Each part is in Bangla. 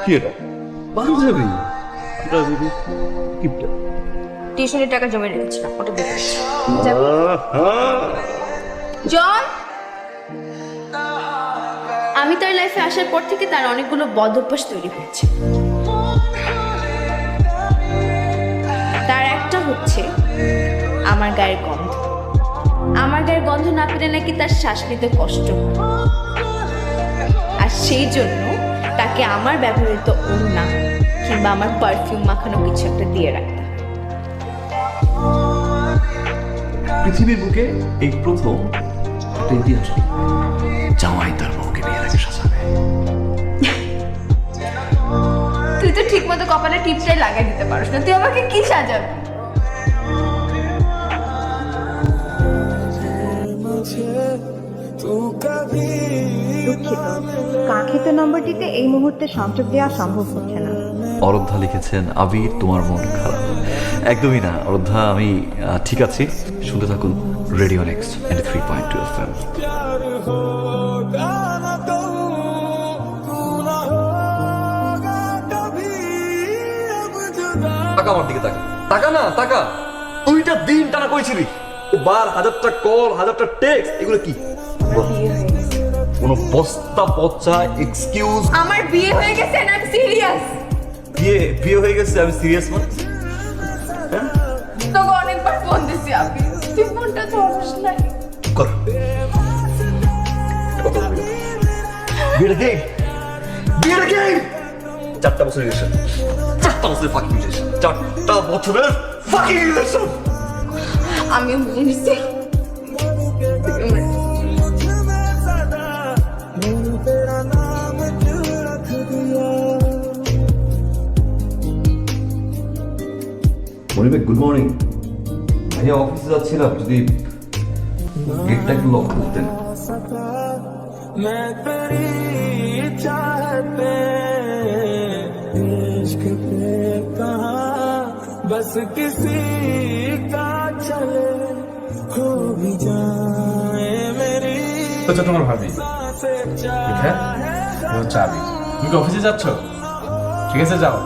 কি এটা? পাঞ্জাবি? কিপটা? টিউশনের টাকা জমা রেখেছিলাম, ওটা দেখে জন। আমি তার লাইফে আসার পর থেকে তার অনেকগুলো বদ অভ্যাস তৈরি হয়েছে। তার একটা হচ্ছে আমার গায়ের গন্ধ। আমার গায়ের গন্ধ না পেলে নাকি তার শ্বাস নিতে কষ্ট হয়। আর সেই জন্য তাকে আমার ব্যবহৃত ওড়না কিংবা আমার পারফিউম মাখানো কিছু একটা দিয়ে রাখতে হয়। পৃথিবীর বুকে এই প্রথম একটা ইতিহাস জামাই তার বউকে বিয়ের আগে সাজাবে। তুই তো ঠিক মতো কপালে টিপটাই লাগাই দিতে পারিস না, তুই আমাকে কি সাজাবি? দুঃখিত, কাঙ্ক্ষিত নম্বরটিতে এই মুহূর্তে সংযোগ দেওয়া সম্ভব হচ্ছে না। অরোধ্যা লিখেছেন, আবির তোমার মন খারাপ। একদমই না অরোধ্যা, আমি ঠিক আছি। শুনতে থাকুন রেডিও নেক্সট 93.2 FM। টাকা আমার দিকে তাকা, টাকা না টাকা। দুইটা দিন টানা কইছিলি, বার হাজারটা কল, হাজারটা টেক্সট, এগুলো কি? কোন বস্তা পচা এক্সকিউজ? আমার বিয়ে হয়ে গেছে না, আমি সিরিয়াস। বিয়ে হয়ে গেছে, আমি সিরিয়াস মানে? তোকে অনেকবার ফোন দিছি আমি, তুই ফোনটা ধরিস না। কর বিয়েটা কে? বিয়েটা কে? 4টা বছরের রিলেশন, 4টা বছরের ফাঁকি রিলেশন, 4টা বছরের ফাঁকি রিলেশন। আমিও মেনে নিছি। মনিবেক, গুড মর্নিং। ভাইয়া অফিসে যাচ্ছিলাম, যদি গেটটা একটু লক করতেন। बस किसी का चले खो भी जाए मेरी। আচ্ছা, তোমার ভাবি হ্যাঁ চাবি। তুমি কি অফিসে যাচ্ছ? ঠিক আছে, যাও।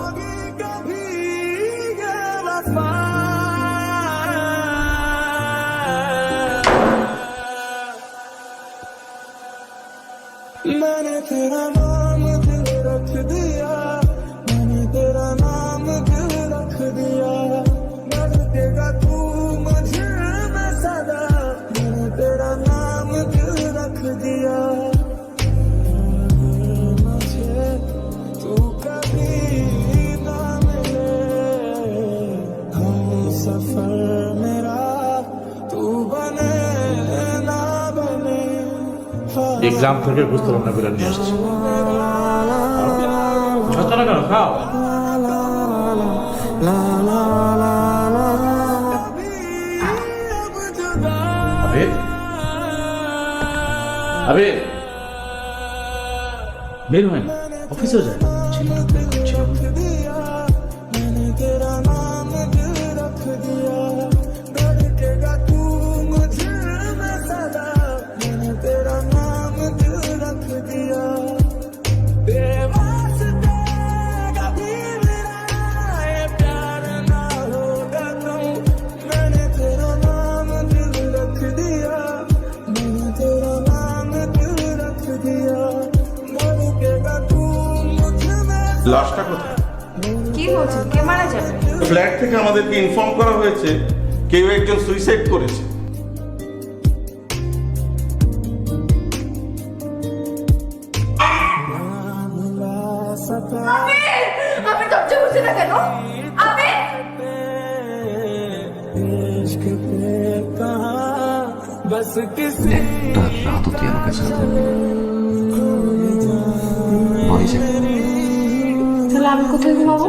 मैंने तेरा नाम दिल रख दिया, मैंने तेरा नाम दिल रख दिया, धड़केगा तू मुझे में सदा, मैंने तेरा नाम दिल रख दिया। मुझे तू कभी ना मिले, हम सफर मेरा तू बने ना बने। এই গ্রাম থেকে বুঝতে রান্না করে নিয়ে আসছি। খাচ্ছ না কেন? খাও। আবির, আবির বের হয় না, অফিসেও যায়। मैंने तेरा नाम दिल रख दिया, धड़केगा तू मुझे में सदा, मैंने तेरा नाम दिल रख दिया। बेवास्ते कभी मेरा ये प्यार ना होगा तुम, मैंने तेरा नाम दिल रख दिया, मैंने तेरा नाम दिल रख दिया, धड़केगा तू मुझे में। লাশটা কোথায়? কি বলছেন, কে মারা যাবে? ফ্ল্যাট থেকে আমাদেরকে ইনফর্ম করা হয়েছে কেউ একজন সুইসাইড করেছে। আমি দরজা খুলছি না কেন? আমি इश्क पे कहाँ बस किसी একটা রাতও তুই আমাকে ছেড়ে দেবে বলি যে তাহলে আমি কোথায় ঘুমাবো?